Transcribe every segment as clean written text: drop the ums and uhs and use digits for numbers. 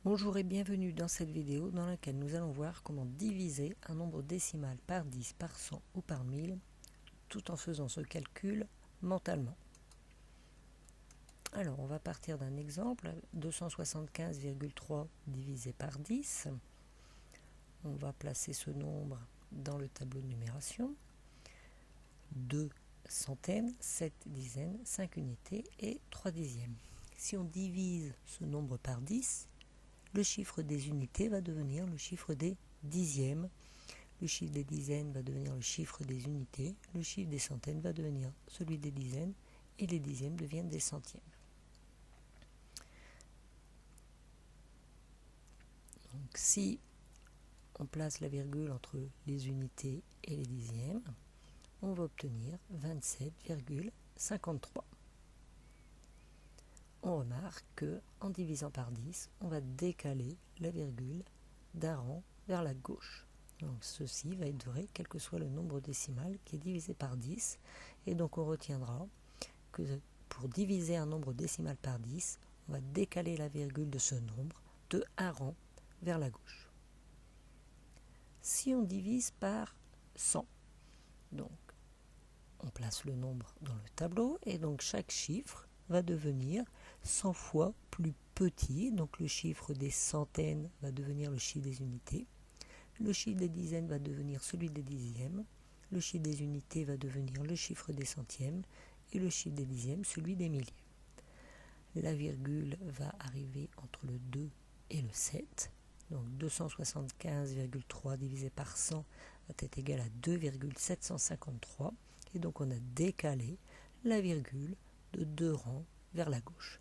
Bonjour et bienvenue dans cette vidéo dans laquelle nous allons voir comment diviser un nombre décimal par 10, par 100 ou par 1000 tout en faisant ce calcul mentalement. Alors on va partir d'un exemple, 275,3 divisé par 10. On va placer ce nombre dans le tableau de numération. 2 centaines, 7 dizaines, 5 unités et 3 dixièmes. Si on divise ce nombre par 10, le chiffre des unités va devenir le chiffre des dixièmes, le chiffre des dizaines va devenir le chiffre des unités, le chiffre des centaines va devenir celui des dizaines, et les dixièmes deviennent des centièmes. Donc si on place la virgule entre les unités et les dixièmes, on va obtenir 27,53. On remarque qu'en divisant par 10, on va décaler la virgule d'un rang vers la gauche. Donc ceci va être vrai quel que soit le nombre décimal qui est divisé par 10. Et donc on retiendra que pour diviser un nombre décimal par 10, on va décaler la virgule de ce nombre de un rang vers la gauche. Si on divise par 100, donc on place le nombre dans le tableau et donc chaque chiffre va devenir 100 fois plus petit, donc le chiffre des centaines va devenir le chiffre des unités, le chiffre des dizaines va devenir celui des dixièmes, le chiffre des unités va devenir le chiffre des centièmes et le chiffre des dixièmes celui des millièmes. La virgule va arriver entre le 2 et le 7, donc 275,3 divisé par 100 va être égal à 2,753. Et donc on a décalé la virgule de 2 rangs vers la gauche.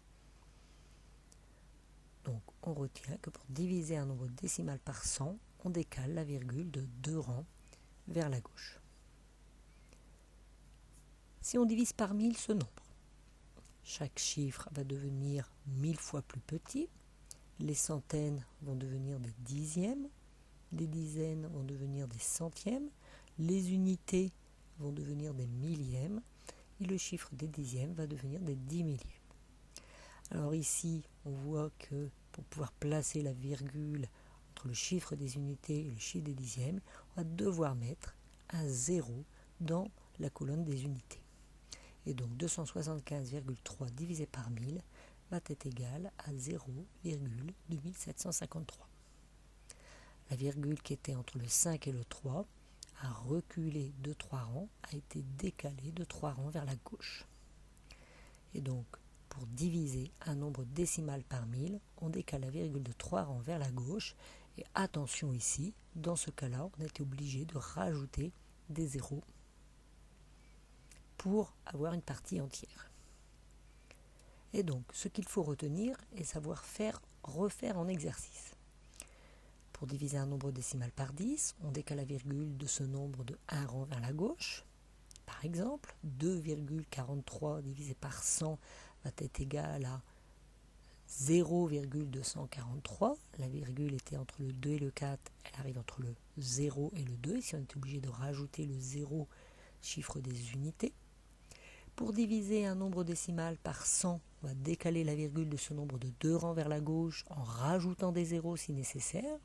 Donc on retient que pour diviser un nombre décimal par 100, on décale la virgule de 2 rangs vers la gauche. Si on divise par 1000 ce nombre, chaque chiffre va devenir 1000 fois plus petit, les centaines vont devenir des dixièmes, les dizaines vont devenir des centièmes, les unités vont devenir des millièmes, et le chiffre des dixièmes va devenir des 10 millièmes. Alors ici, on voit que pour pouvoir placer la virgule entre le chiffre des unités et le chiffre des dixièmes, on va devoir mettre un 0 dans la colonne des unités. Et donc 275,3 divisé par 1000 va être égal à 0,2753. La virgule qui était entre le 5 et le 3 a reculé de 3 rangs, a été décalée de 3 rangs vers la gauche. Et donc, pour diviser un nombre décimal par 1000, on décale la virgule de 3 rangs vers la gauche. Et attention ici, dans ce cas-là, on était obligé de rajouter des zéros pour avoir une partie entière. Et donc, ce qu'il faut retenir est savoir refaire en exercice. Pour diviser un nombre décimal par 10, on décale la virgule de ce nombre de 1 rang vers la gauche. Par exemple, 2,43 divisé par 100 va être égal à 0,243. La virgule était entre le 2 et le 4, elle arrive entre le 0 et le 2. Ici, on est obligé de rajouter le 0, chiffre des unités. Pour diviser un nombre décimal par 100, on va décaler la virgule de ce nombre de 2 rangs vers la gauche en rajoutant des zéros si nécessaire.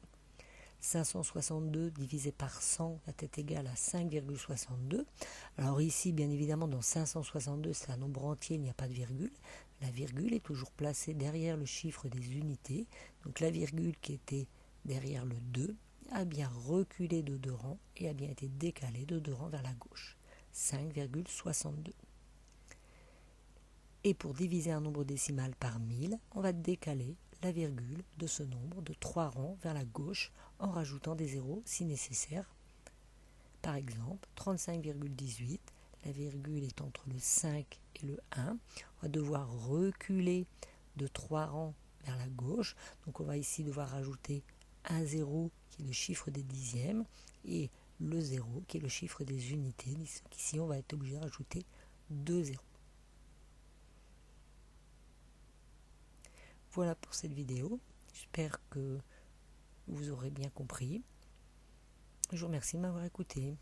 562 divisé par 100 va être égal à 5,62. Alors ici, bien évidemment, dans 562, c'est un nombre entier, il n'y a pas de virgule. La virgule est toujours placée derrière le chiffre des unités. Donc la virgule qui était derrière le 2 a bien reculé de 2 rangs et a bien été décalée de 2 rangs vers la gauche. 5,62. Et pour diviser un nombre décimal par 1000, on va décaler la virgule de ce nombre de 3 rangs vers la gauche en rajoutant des zéros si nécessaire. Par exemple, 35,18, la virgule est entre le 5 et le 1. On va devoir reculer de 3 rangs vers la gauche. Donc on va ici devoir rajouter un 0 qui est le chiffre des dixièmes et le 0 qui est le chiffre des unités. Ici on va être obligé de rajouter 2 zéros. Voilà pour cette vidéo. J'espère que vous aurez bien compris. Je vous remercie de m'avoir écouté.